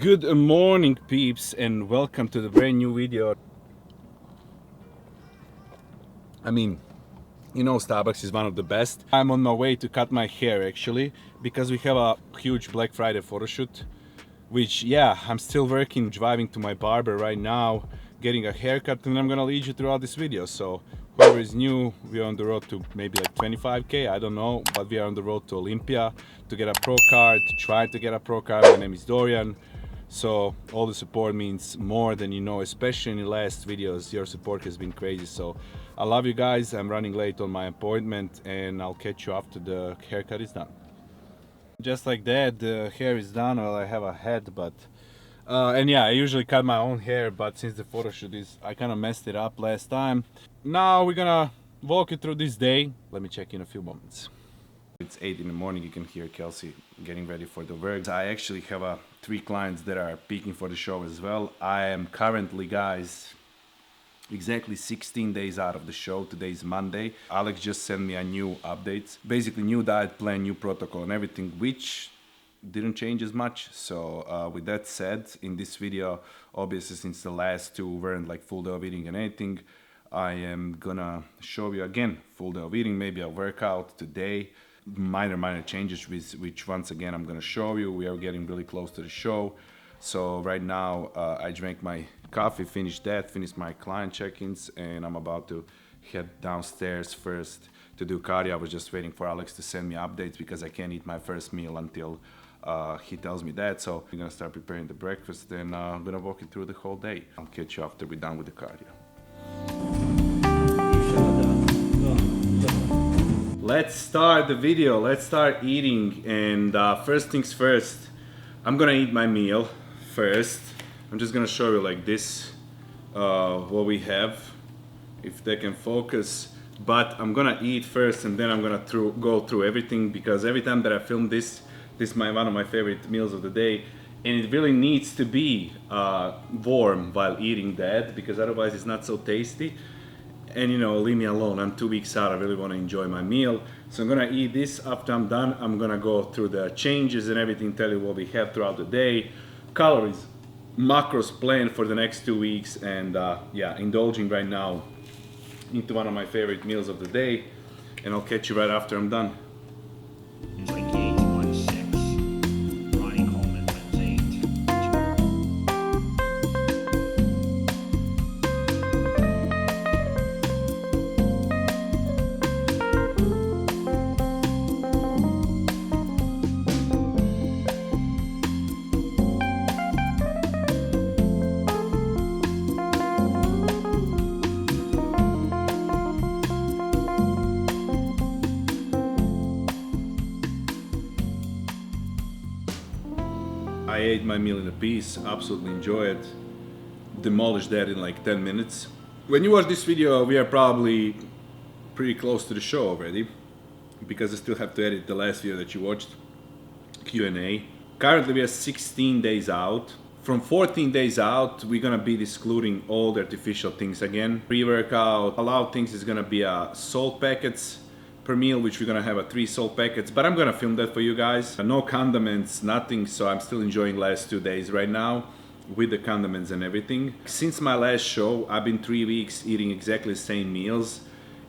Good morning, peeps, and welcome to the brand new video. Starbucks is one of the best. I'm on my way to cut my hair actually, because we have a huge Black Friday photo shoot, which, yeah, I'm still working, driving to my barber right now, getting a haircut, and I'm gonna lead you throughout this video. So whoever is new, we're on the road to maybe like 25k, I don't know, but we are on the road to Olympia to get a pro card, trying to get a pro card. My name is Dorian. So all the support means more than you know, especially in the last videos. Your support has been crazy. So I love you guys. I'm running late on my appointment and I'll catch you after the haircut is done. Just like that, the hair is done. Well, I have a head, but and yeah, I usually cut my own hair, but since the photo shoot is, I kind of messed it up last time. Now we're gonna walk you through this day. Let me check in a few moments. It's 8 in the morning. You can hear Kelsey getting ready for the work. I actually have 3 clients that are peaking for the show as well. I am currently, guys, exactly 16 days out of the show. Today is Monday. Alex just sent me a new update. Basically new diet plan, new protocol and everything, which didn't change as much. So with that said, in this video, obviously since the last 2 weren't like full day of eating and anything, I am gonna show you again full day of eating, maybe a workout today. Minor changes, which once again I'm gonna show you. We are getting really close to the show. So right now I drank my coffee, finished my client check-ins, and I'm about to head downstairs first to do cardio. I was just waiting for Alex to send me updates because I can't eat my first meal until he tells me that. So we're gonna start preparing the breakfast, and I'm gonna walk you through the whole day. I'll catch you after we're done with the cardio. Let's start the video. Let's start eating, and first things first, I'm gonna eat my meal first. I'm just gonna show you like this what we have, if they can focus. But I'm gonna eat first, and then I'm gonna go through everything, because every time that I film this is one of my favorite meals of the day, and it really needs to be warm while eating that, because otherwise it's not so tasty. And you know, leave me alone. I'm 2 weeks out. I really want to enjoy my meal. So I'm gonna eat this. After I'm done, I'm gonna go through the changes and everything, tell you what we have throughout the day, calories, macros planned for the next 2 weeks, and yeah, indulging right now into one of my favorite meals of the day. And I'll catch you right after I'm done. I ate my meal in a piece, absolutely enjoy it. Demolished that in like 10 minutes. When you watch this video, we are probably pretty close to the show already, because I still have to edit the last video that you watched, Q&A. Currently we are 16 days out. From 14 days out, we're gonna be excluding all the artificial things again. Pre-workout, allowed things is gonna be salt packets per meal, which we're gonna have 3 salt packets, but I'm gonna film that for you guys. No condiments, nothing, so I'm still enjoying last 2 days right now with the condiments and everything. Since my last show, I've been 3 weeks eating exactly the same meals,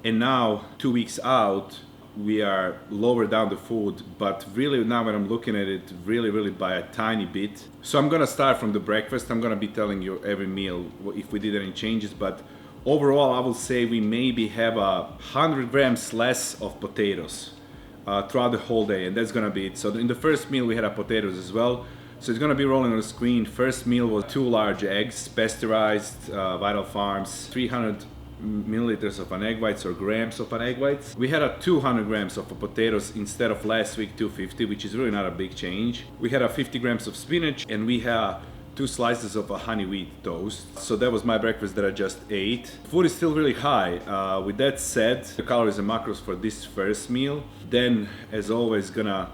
and now 2 weeks out, we are lower down the food, but really now when I'm looking at it, really by a tiny bit. So I'm gonna start from the breakfast. I'm gonna be telling you every meal if we did any changes, but overall, I will say we maybe have 100 grams less of potatoes throughout the whole day, and that's gonna be it. So in the first meal, we had potatoes as well. So it's gonna be rolling on the screen. First meal was 2 large eggs, pasteurized, Vital Farms, 300 milliliters of an egg whites, or grams of an egg whites. We had 200 grams of potatoes instead of last week 250, which is really not a big change. We had 50 grams of spinach, and we had 2 slices of a honey wheat toast. So that was my breakfast that I just ate. Food is still really high. With that said, the calories and macros for this first meal. Then, as always, gonna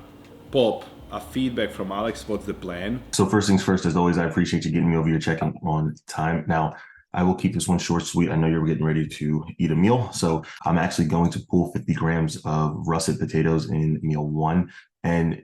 pop a feedback from Alex. What's the plan? So first things first, as always, I appreciate you getting me over your check-in on time. Now, I will keep this one short, sweet. I know you're getting ready to eat a meal. So I'm actually going to pull 50 grams of russet potatoes in meal one and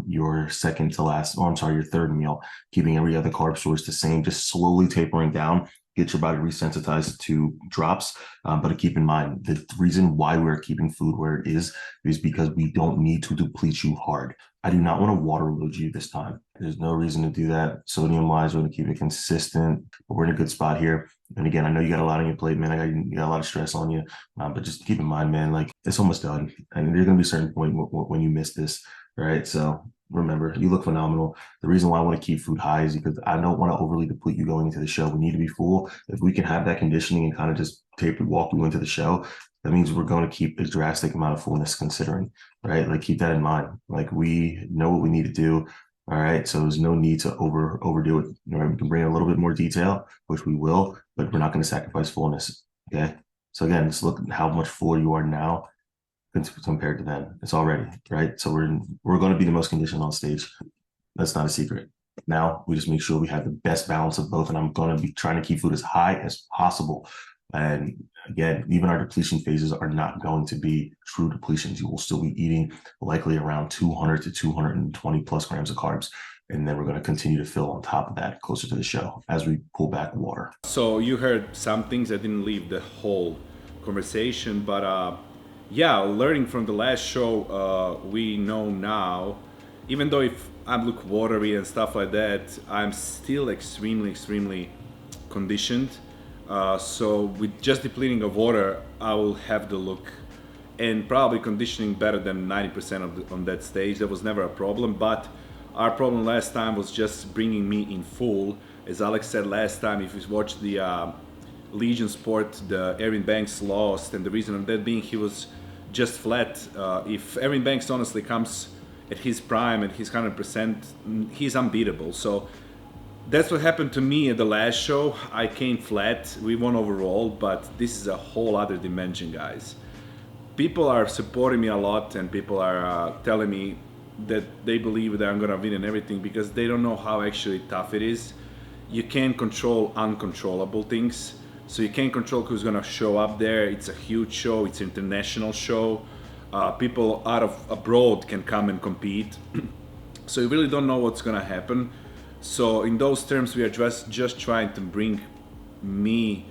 your second to last, or I'm sorry, your third meal, keeping every other carb source the same, just slowly tapering down, get your body resensitized to drops. But to keep in mind, the reason why we're keeping food where it is because we don't need to deplete you hard. I do not want to water load you this time. There's no reason to do that. Sodium wise, we're going to keep it consistent, but we're in a good spot here. And again, I know you got a lot on your plate, man. You got a lot of stress on you, but just keep in mind, man, like it's almost done. And there's going to be a certain point when you miss this, right? So remember, you look phenomenal. The reason why I want to keep food high is because I don't want to overly deplete you going into the show. We need to be full. If we can have that conditioning and kind of just taper walk you into the show, that means we're going to keep a drastic amount of fullness considering, right? Like keep that in mind. Like we know what we need to do. All right. So there's no need to overdo it. All right. We can bring in a little bit more detail, which we will, but we're not going to sacrifice fullness. Okay. So again, let's look at how much fuller you are now compared to then. It's already right. So we're going to be the most conditioned on stage. That's not a secret. Now we just make sure we have the best balance of both, and I'm going to be trying to keep food as high as possible. And again, even our depletion phases are not going to be true depletions. You will still be eating likely around 200 to 220 plus grams of carbs. And then we're going to continue to fill on top of that closer to the show as we pull back water. So you heard some things. I didn't leave the whole conversation, but yeah, learning from the last show, we know now, even though if I look watery and stuff like that, I'm still extremely conditioned. So with just depleting of water, I will have the look and probably conditioning better than 90% on that stage. That was never a problem, but our problem last time was just bringing me in full. As Alex said last time, if you watched the Legion Sport, the Erin Banks lost, and the reason of that being he was just flat. If Erin Banks honestly comes at his prime, at his 100%, he's unbeatable. So that's what happened to me at the last show. I came flat. We won overall, but this is a whole other dimension, guys. People are supporting me a lot, and people are telling me that they believe that I'm gonna win and everything because they don't know how actually tough it is. You can't control uncontrollable things. So you can't control who's gonna show up there. It's a huge show. It's an international show. People out of abroad can come and compete. So you really don't know what's gonna happen. So in those terms, we are just trying to bring me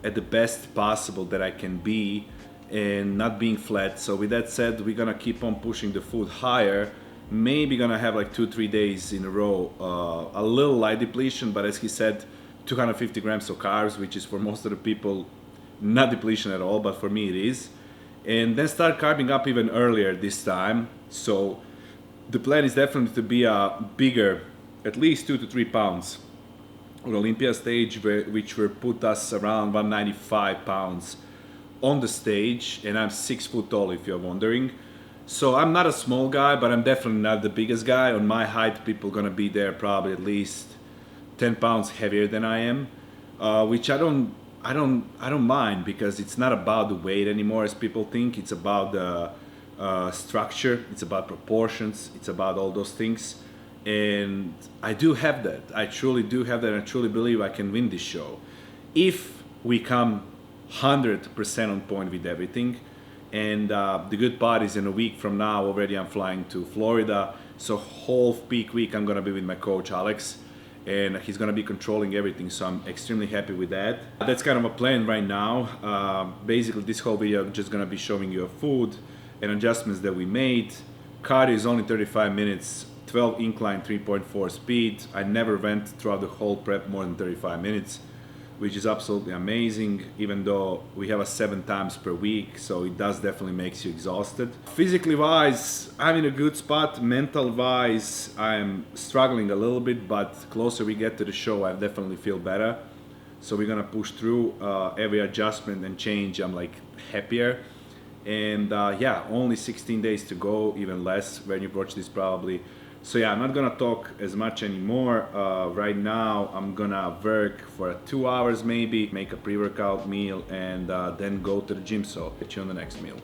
at the best possible that I can be and not being flat. So with that said, we're gonna keep on pushing the food higher. Maybe gonna have like 2-3 days in a row, a little light depletion, but as he said, 250 grams of carbs, which is for most of the people not depletion at all, but for me it is. And then start carbing up even earlier this time. So the plan is definitely to be a bigger, at least 2 to 3 pounds on Olympia stage, which will put us around 195 pounds on the stage, and I'm 6 foot tall if you're wondering. So I'm not a small guy, but I'm definitely not the biggest guy. On my height, people gonna be there probably at least 10 pounds heavier than I am, which I don't mind because it's not about the weight anymore as people think. It's about the structure, it's about proportions, it's about all those things. And I do have that. I truly do have that, and I truly believe I can win this show. If we come 100% on point with everything. And the good part is in a week from now already I'm flying to Florida. So whole peak week I'm gonna be with my coach Alex, and he's gonna be controlling everything. So I'm extremely happy with that. That's kind of a plan right now. Basically this whole video I'm just gonna be showing you food and adjustments that we made. Cardio is only 35 minutes, 12 incline, 3.4 speed. I never went throughout the whole prep more than 35 minutes. Which is absolutely amazing, even though we have a 7 times per week, so it does definitely makes you exhausted. Physically wise, I'm in a good spot. Mental wise, I'm struggling a little bit, but closer we get to the show, I definitely feel better. So we're gonna push through every adjustment and change. I'm like happier. And yeah, only 16 days to go, even less when you watch this probably. So yeah, I'm not gonna talk as much anymore. Right now, I'm gonna work for 2 hours maybe, make a pre-workout meal, and then go to the gym. So get you on the next meal.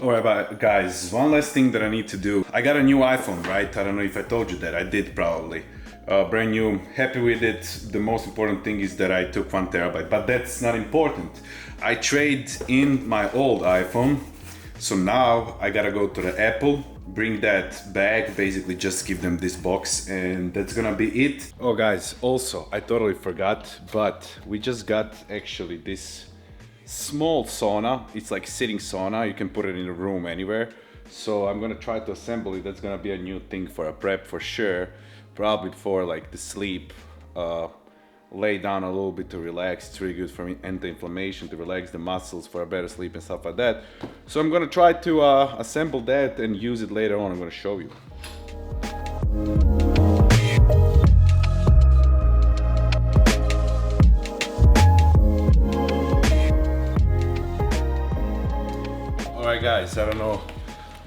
Alright, but guys, one last thing that I need to do. I got a new iPhone, right? I don't know if I told you that. I did probably. brand new, happy with it. The most important thing is that I took 1 terabyte, but that's not important. I trade in my old iPhone, so now I gotta go to the Apple, bring that back, basically just give them this box, and that's gonna be it. Oh guys, also I totally forgot, but we just got actually this small sauna. It's like sitting sauna, you can put it in a room anywhere. So I'm gonna try to assemble it. That's gonna be a new thing for a prep for sure, probably for like the sleep, lay down a little bit to relax. It's really good for anti-inflammation, to relax the muscles for a better sleep and stuff like that. So I'm gonna try to assemble that and use it later on. I'm gonna show you. Alright guys, I don't know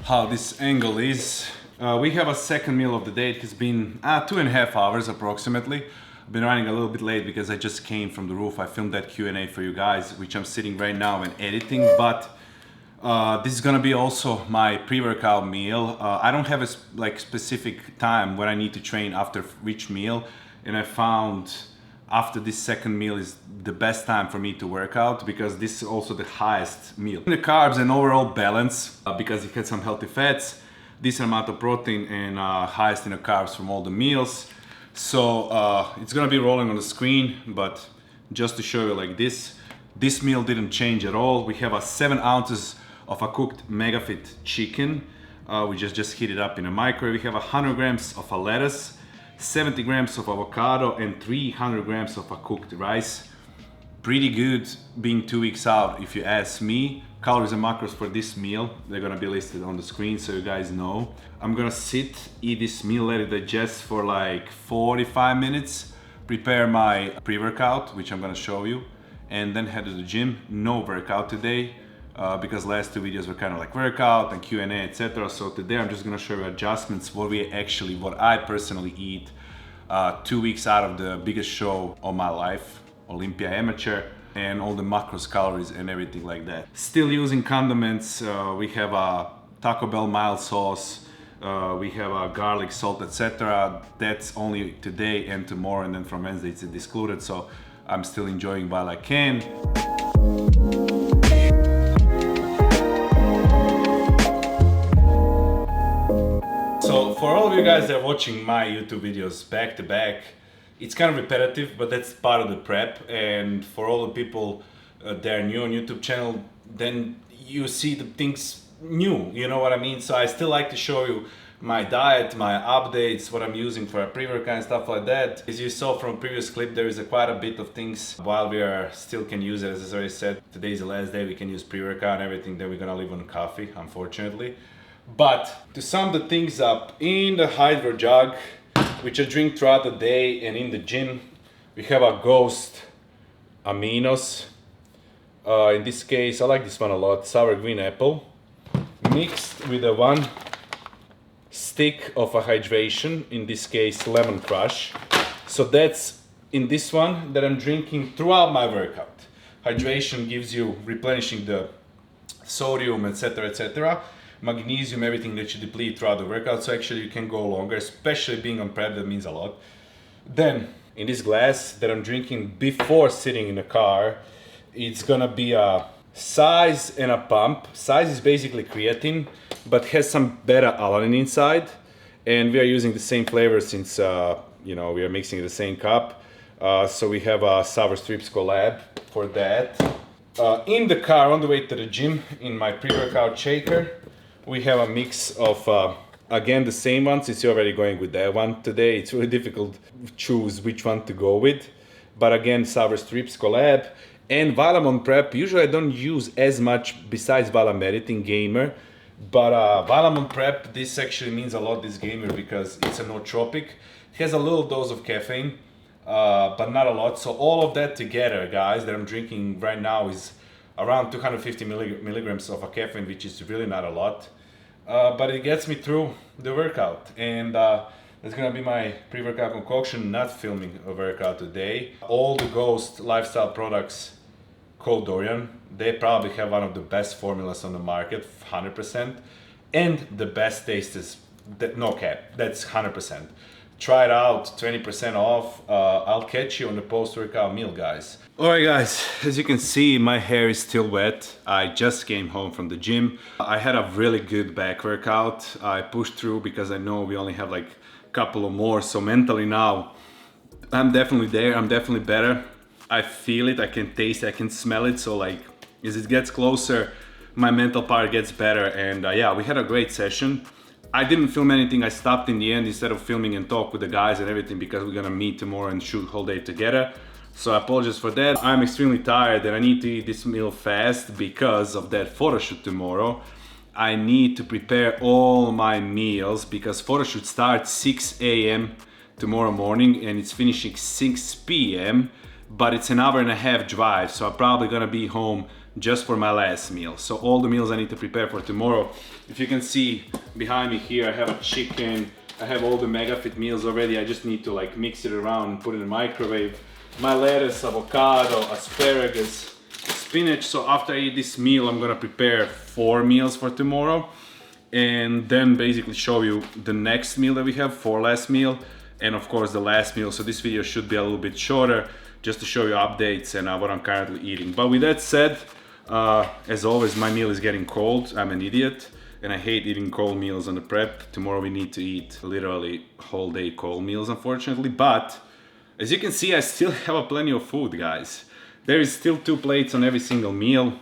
how this angle is. We have a second meal of the day. It has been 2.5 hours approximately. I've been running a little bit late because I just came from the roof. I filmed that Q&A for you guys, which I'm sitting right now and editing, but this is gonna be also my pre-workout meal. I don't have a specific time when I need to train after which meal, and I found after this second meal is the best time for me to work out, because this is also the highest meal. The carbs and overall balance, because it had some healthy fats, decent amount of protein, and highest in the carbs from all the meals. So it's gonna be rolling on the screen, but just to show you like this meal didn't change at all. We have 7 ounces of a cooked MegaFit chicken. We just heat it up in a microwave. We have 100 grams of a lettuce, 70 grams of avocado, and 300 grams of a cooked rice. Pretty good being 2 weeks out, if you ask me. Calories and macros for this meal, they're gonna be listed on the screen so you guys know. I'm gonna eat this meal, let it digest for like 45 minutes, prepare my pre-workout, which I'm gonna show you, and then head to the gym. No workout today, because last 2 videos were kind of like workout and Q&A, etc. So today I'm just gonna show you adjustments, what I personally eat 2 weeks out of the biggest show of my life, Olympia Amateur, and all the macros, calories, and everything like that. Still using condiments. We have a Taco Bell mild sauce, we have a garlic salt, etc. That's only today and tomorrow, and then from Wednesday it's excluded, so I'm still enjoying while I can. So for all of you guys that are watching my YouTube videos back to back, it's kind of repetitive, but that's part of the prep. And for all the people that are new on YouTube channel, then you see the things new, you know what I mean? So I still like to show you my diet, my updates, what I'm using for a pre-workout and stuff like that. As you saw from previous clip, there is quite a bit of things while we still can use it. As I already said, today's the last day we can use pre-workout and everything. Then we're gonna live on coffee, unfortunately. But to sum the things up, in the hydro jug, which I drink throughout the day, and in the gym, we have a Ghost aminos. In this case, I like this one a lot, sour green apple, mixed with a 1 stick of a hydration, in this case lemon crush. So that's in this one that I'm drinking throughout my workout. Hydration gives you replenishing the sodium, etc., etc., magnesium, everything that you deplete throughout the workout, so actually you can go longer, especially being on prep. That means a lot. Then in this glass that I'm drinking before sitting in the car, it's gonna be a size and a pump. Size is basically creatine, but has some beta-alanine inside, and we are using the same flavor since we are mixing the same cup. So we have a Sour Strips collab for that. In the car on the way to the gym, in my pre-workout shaker, we have a mix of, again, the same one, since you're already going with that one today. It's really difficult to choose which one to go with. But again, Sour Strips collab. And while I'm on prep, usually I don't use as much besides while I'm editing Gamer. But while I'm on prep, this actually means a lot, this Gamer, because it's a nootropic. It has a little dose of caffeine, but not a lot. So all of that together, guys, that I'm drinking right now is around 250 milligrams of a caffeine, which is really not a lot. But it gets me through the workout, and that's gonna be my pre-workout concoction. Not filming a workout today. All the Ghost lifestyle products, code Dorian, they probably have one of the best formulas on the market, 100%, and the best taste is, no cap, that's 100%. try it out, 20% off. I'll catch you on the post-workout meal, guys. Alright guys, as you can see, my hair is still wet. I just came home from the gym. I had a really good back workout. I pushed through because I know we only have like a couple of more, so mentally now I'm definitely there, I'm definitely better. I feel it, I can taste it, I can smell it, so like as it gets closer, my mental part gets better. And yeah, we had a great session. I didn't film anything, I stopped in the end instead of filming and talk with the guys and everything because we're gonna meet tomorrow and shoot whole day together. So I apologize for that. I'm extremely tired and I need to eat this meal fast because of that photo shoot tomorrow. I need to prepare all my meals because photo shoot starts 6 a.m. tomorrow morning and it's finishing 6 p.m. but it's an hour and a half drive, so I'm probably gonna be home just for my last meal. So all the meals I need to prepare for tomorrow. If you can see behind me here, I have a chicken, I have all the MegaFit meals already. I just need to like mix it around and put it in the microwave. My lettuce, avocado, asparagus, spinach. So after I eat this meal, I'm gonna prepare 4 meals for tomorrow and then basically show you the next meal that we have, 4 last meal, and of course the last meal. So this video should be a little bit shorter just to show you updates and what I'm currently eating. But with that said, as always, my meal is getting cold. I'm an idiot and I hate eating cold meals on the prep. Tomorrow we need to eat literally whole day cold meals, unfortunately. But as you can see, I still have plenty of food, guys. There is still 2 plates on every single meal.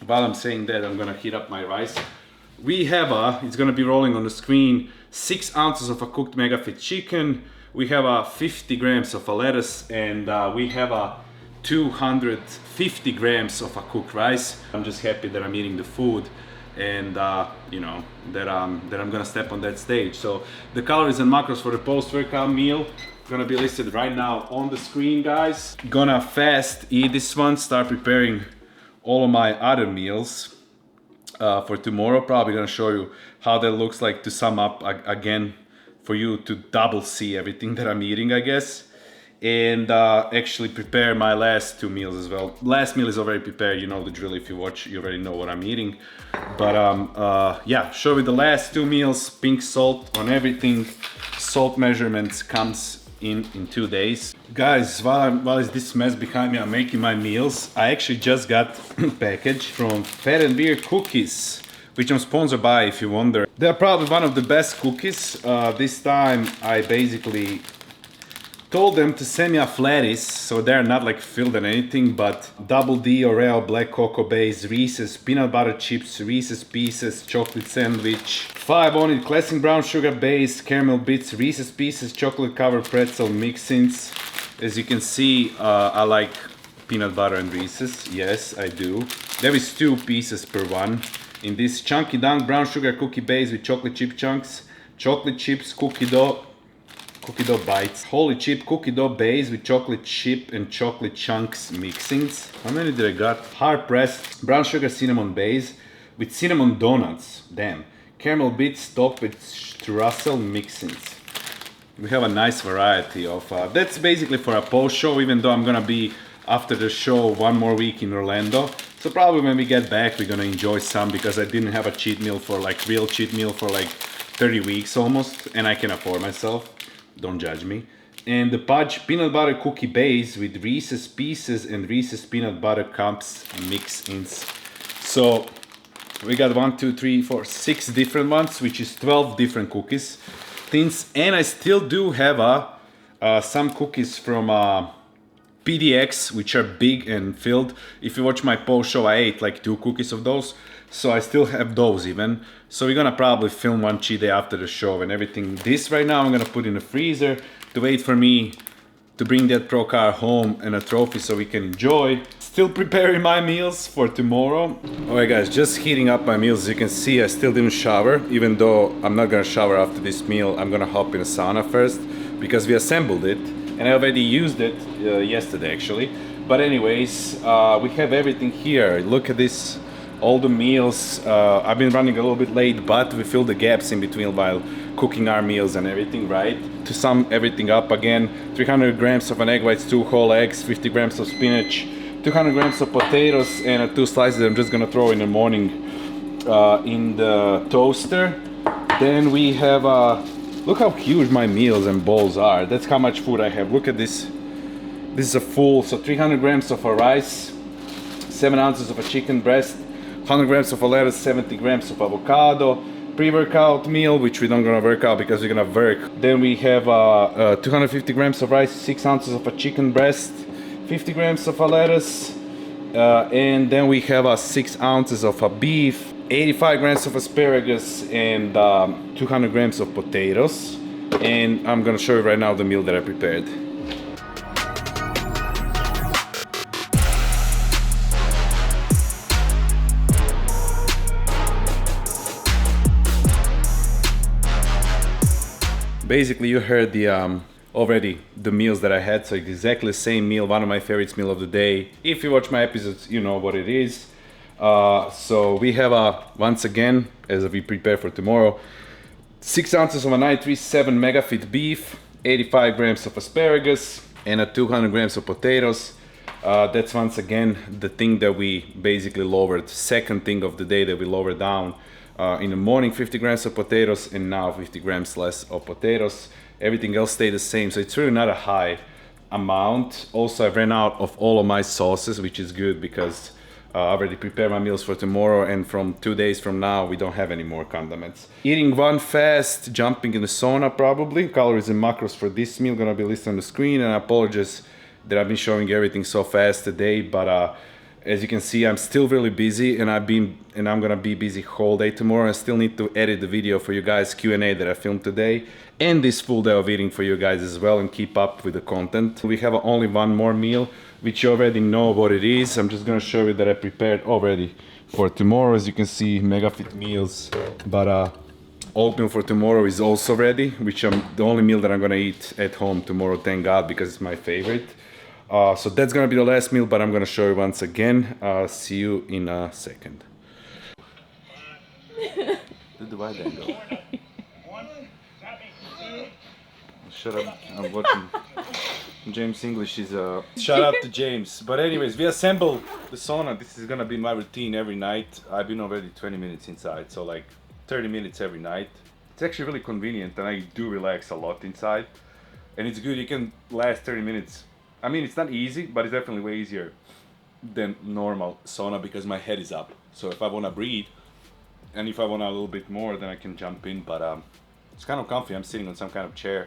While I'm saying that, I'm gonna heat up my rice. We have it's gonna be rolling on the screen, 6 ounces of a cooked MegaFit chicken. We have 50 grams of a lettuce and we have 250 grams of a cooked rice. I'm just happy that I'm eating the food and you know that I'm gonna step on that stage. So the calories and macros for the post-workout meal gonna be listed right now on the screen, guys. Gonna fast eat this one, start preparing all of my other meals for tomorrow. Probably gonna show you how that looks like to sum up again for you to double see everything that I'm eating, I guess. And actually prepare my last 2 meals as well. Last meal is already prepared, you know the drill. If you watch, you already know what I'm eating. But yeah, show you the last 2 meals, pink salt on everything. Salt measurements comes in 2 days. Guys, while is this mess behind me, I'm making my meals. I actually just got a package from Fat and Beer Cookies, which I'm sponsored by, if you wonder. They're probably one of the best cookies. This time I basically told them to send me a flatties, so they're not like filled in anything, but Double D Oreo Black Cocoa Base, Reese's Peanut Butter Chips, Reese's Pieces, Chocolate Sandwich, 5 on it, Classic Brown Sugar Base, Caramel Bits, Reese's Pieces, Chocolate Covered Pretzel Mix-ins. As you can see, I like peanut butter and Reese's, yes I do. There is 2 pieces per one. In this Chunky Dunk Brown Sugar Cookie Base with chocolate chip chunks, chocolate chips, cookie dough bites, Holy Chip Cookie Dough Base with chocolate chip and chocolate chunks mixings. How many did I got? Hard pressed Brown Sugar Cinnamon Base with cinnamon donuts. Damn. Caramel Bits topped with Russell mixings. We have a nice variety of, that's basically for a post show, even though I'm gonna be after the show 1 more week in Orlando. So probably when we get back, we're gonna enjoy some because I didn't have a cheat meal for like real cheat meal for like 30 weeks almost, and I can afford myself. Don't judge me. And the Pudge Peanut Butter Cookie Base with Reese's Pieces and Reese's Peanut Butter Cups mix-ins. So we got 1, 2, 3, 4, 6 different ones, which is 12 different cookies. Thins, and I still do have some cookies from PDX, which are big and filled. If you watch my post show, I ate like 2 cookies of those. So I still have those even. So we're gonna probably film one cheat day after the show and everything. This right now I'm gonna put in the freezer to wait for me to bring that pro car home and a trophy so we can enjoy. Still preparing my meals for tomorrow. Alright guys, just heating up my meals. As you can see, I still didn't shower. Even though I'm not gonna shower after this meal, I'm gonna hop in a sauna first because we assembled it. And I already used it yesterday actually. But anyways, we have everything here. Look at this. All the meals, I've been running a little bit late, but we filled the gaps in between while cooking our meals and everything, right? To sum everything up again, 300 grams of an egg whites, 2 whole eggs, 50 grams of spinach, 200 grams of potatoes, and 2 slices I'm just gonna throw in the morning in the toaster. Then we have Look how huge my meals and bowls are. That's how much food I have. Look at this. This is a full, so 300 grams of a rice, 7 ounces of a chicken breast, 100 grams of a lettuce, 70 grams of avocado, pre-workout meal, which we don't gonna work out because we're gonna work. Then we have 250 grams of rice, 6 ounces of a chicken breast, 50 grams of a lettuce, and then we have 6 ounces of a beef, 85 grams of asparagus, and 200 grams of potatoes. And I'm gonna show you right now the meal that I prepared. Basically, you heard the already the meals that I had, so exactly the same meal, one of my favorites meal of the day. If you watch my episodes, you know what it is. So we have once again, as we prepare for tomorrow, 6 ounces of a 937 megafit beef, 85 grams of asparagus, and 200 grams of potatoes. That's once again the thing that we basically lowered, second thing of the day that we lowered down. In the morning 50 grams of potatoes, and now 50 grams less of potatoes. Everything else stayed the same, so it's really not a high amount. Also, I ran out of all of my sauces, which is good because I already prepared my meals for tomorrow, and from 2 days from now we don't have any more condiments. Eating one fast, jumping in the sauna probably. Calories and macros for this meal gonna be listed on the screen, and I apologize that I've been showing everything so fast today, but as you can see, I'm still really busy, and I'm gonna be busy whole day tomorrow. I still need to edit the video for you guys, Q&A that I filmed today, and this full day of eating for you guys as well, and keep up with the content. We have only one more meal, which you already know what it is. I'm just gonna show you that I prepared already for tomorrow. As you can see, mega fit meals, but oatmeal for tomorrow is also ready, which the only meal that I'm gonna eat at home tomorrow, thank God, because it's my favorite. So that's gonna be the last meal, but I'm gonna show you once again. See you in a second. Did the white angle? Shut up! I'm watching. James English is Shout out to James. But anyways, we assembled the sauna. This is gonna be my routine every night. I've been already 20 minutes inside, so like 30 minutes every night. It's actually really convenient, and I do relax a lot inside. And it's good. You can last 30 minutes. I mean, it's not easy, but it's definitely way easier than normal sauna because my head is up. So if I want to breathe, and if I want a little bit more, then I can jump in. But it's kind of comfy. I'm sitting on some kind of chair.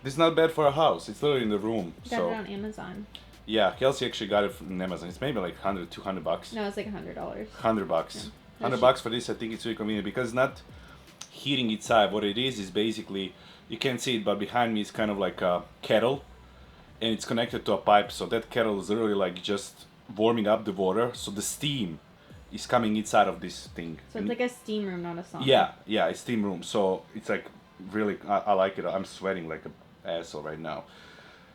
This is not bad for a house. It's literally in the room. You got it on Amazon. Yeah, Kelsey actually got it from Amazon. It's maybe like 100, 200 bucks. No, it's like $100. 100 bucks. Yeah. 100 bucks for this. I think it's really convenient because it's not heating inside. What it is basically, you can't see it, but behind me is kind of like a kettle. And it's connected to a pipe, so that kettle is literally like just warming up the water, so the steam is coming inside of this thing. So it's like a steam room, not a sauna. Yeah, it's steam room. So it's like really, I like it. I'm sweating like an asshole right now.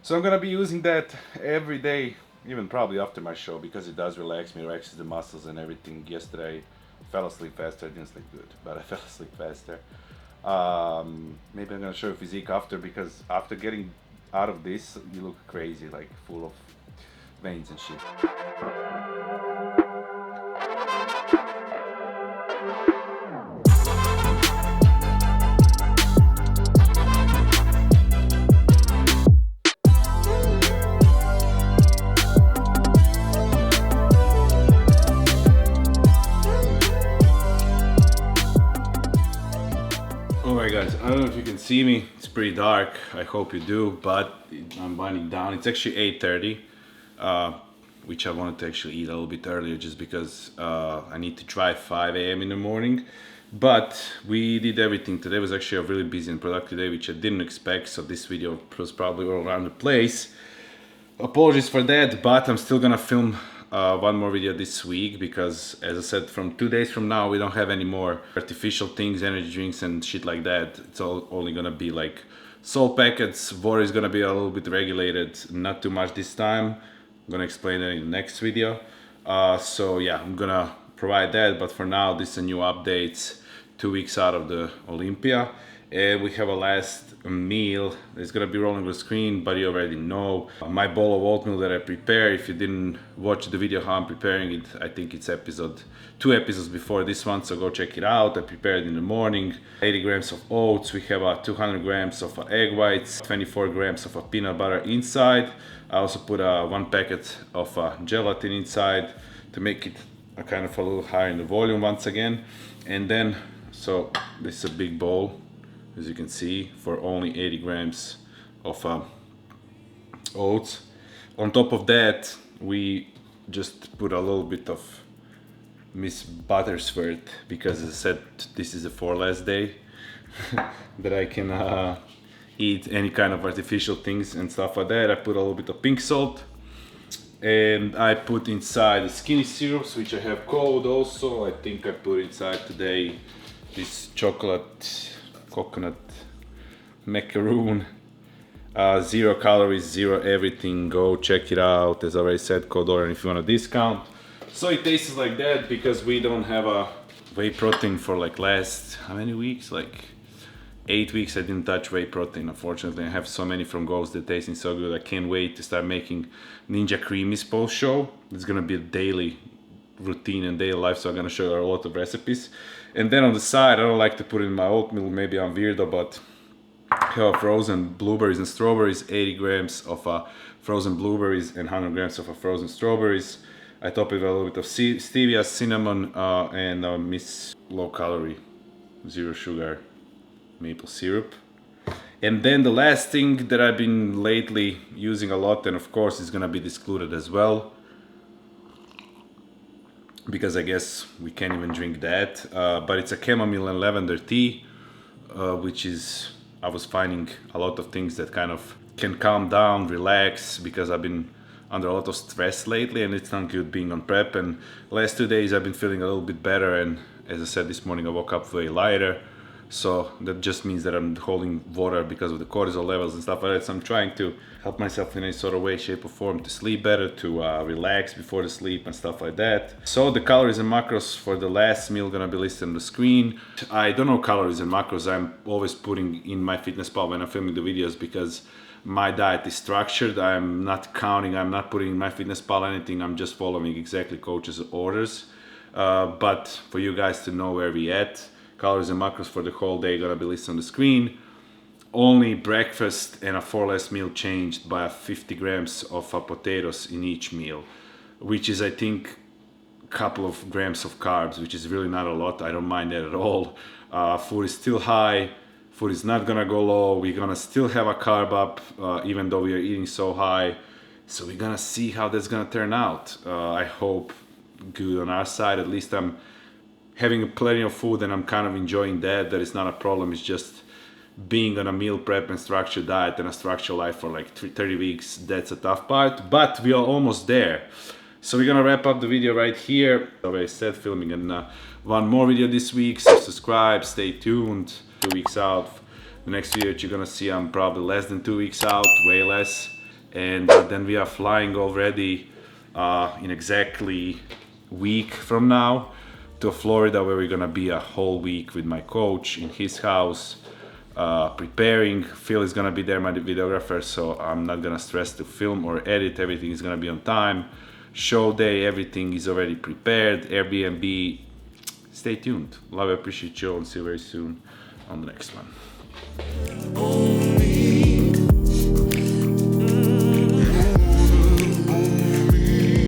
So I'm gonna be using that every day, even probably after my show, because it does relax me, relaxes the muscles and everything. Yesterday, I fell asleep faster. I didn't sleep good, but I fell asleep faster. Maybe I'm gonna show you physique after, because after getting out of this, you look crazy, like full of veins and shit. Alright guys, I don't know if you can see me, it's pretty dark, I hope you do, but I'm winding down. It's actually 8:30, which I wanted to actually eat a little bit earlier just because I need to drive 5 a.m. in the morning. But we did everything. Today was actually a really busy and productive day, which I didn't expect, so this video was probably all around the place. Apologies for that, but I'm still gonna film one more video this week because, as I said, from 2 days from now we don't have any more artificial things, energy drinks and shit like that. It's all only gonna be like salt packets. Water is gonna be a little bit regulated, not too much this time. I'm gonna explain that in the next video. So yeah, I'm gonna provide that, but for now this is a new updates, 2 weeks out of the Olympia. And we have a last meal. It's gonna be rolling the screen, but you already know. My bowl of oatmeal that I prepare, if you didn't watch the video how I'm preparing it, I think it's 2 episodes before this one, so go check it out. I prepared it in the morning. 80 grams of oats, we have 200 grams of egg whites, 24 grams of peanut butter inside. I also put 1 packet of gelatin inside to make it a kind of a little higher in the volume once again. And then, so this is a big bowl, as you can see, for only 80 grams of oats. On top of that, we just put a little bit of Miss Buttersworth, because as I said, this is the 4 last day that I can eat any kind of artificial things and stuff like that. I put a little bit of pink salt, and I put inside the skinny syrups, which I have cold also. I think I put inside today this chocolate coconut macaroon. 0 calories, 0 everything. Go check it out. As I already said, code Dorian if you want a discount. So it tastes like that because we don't have a whey protein for like last, how many weeks? Like 8 weeks I didn't touch whey protein. Unfortunately, I have so many from Ghost that tasting so good. I can't wait to start making Ninja Creamies post show. It's gonna be a daily routine and daily life, so I'm gonna show you a lot of recipes. And then on the side, I don't like to put in my oatmeal, maybe I'm weirdo, but I have frozen blueberries and strawberries, 80 grams of frozen blueberries and 100 grams of frozen strawberries. I top it with a little bit of stevia, cinnamon, and Miss Low Calorie, 0 sugar maple syrup. And then the last thing that I've been lately using a lot, and of course is gonna be discluded as well, because I guess we can't even drink that, but it's a chamomile and lavender tea, which is, I was finding a lot of things that kind of can calm down, relax, because I've been under a lot of stress lately and it's not good being on prep. And last 2 days I've been feeling a little bit better, and as I said this morning I woke up way lighter, so that just means that I'm holding water because of the cortisol levels and stuff like that. So I'm trying to help myself in any sort of way, shape or form to sleep better, to relax before the sleep and stuff like that. So the calories and macros for the last meal gonna be listed on the screen. I don't know calories and macros. I'm always putting in MyFitnessPal when I'm filming the videos, because my diet is structured. I'm not counting, I'm not putting in MyFitnessPal anything. I'm just following exactly coach's orders. But for you guys to know where we at, calories and macros for the whole day gonna be listed on the screen. Only breakfast and a 4 less meal changed by 50 grams of potatoes in each meal, which is I think a couple of grams of carbs, which is really not a lot. I don't mind that at all. Food is still high, food is not gonna go low. We're gonna still have a carb up, even though we are eating so high. So we're gonna see how that's gonna turn out. I hope good on our side. At least I'm having plenty of food and I'm kind of enjoying that. That is not a problem. It's just being on a meal prep and structured diet and a structured life for like 30 weeks. That's a tough part, but we are almost there. So we're gonna wrap up the video right here. I already said filming one more video this week, so subscribe, stay tuned. 2 weeks out. The next video that you're gonna see, I'm probably less than 2 weeks out, way less. And then we are flying already in exactly week from now to Florida, where we're gonna be a whole week with my coach in his house, preparing. Phil is gonna be there, my videographer, so I'm not gonna stress to film or edit. Everything is gonna be on time. Show day, everything is already prepared. Airbnb. Stay tuned. Love, appreciate you, and see you very soon on the next one.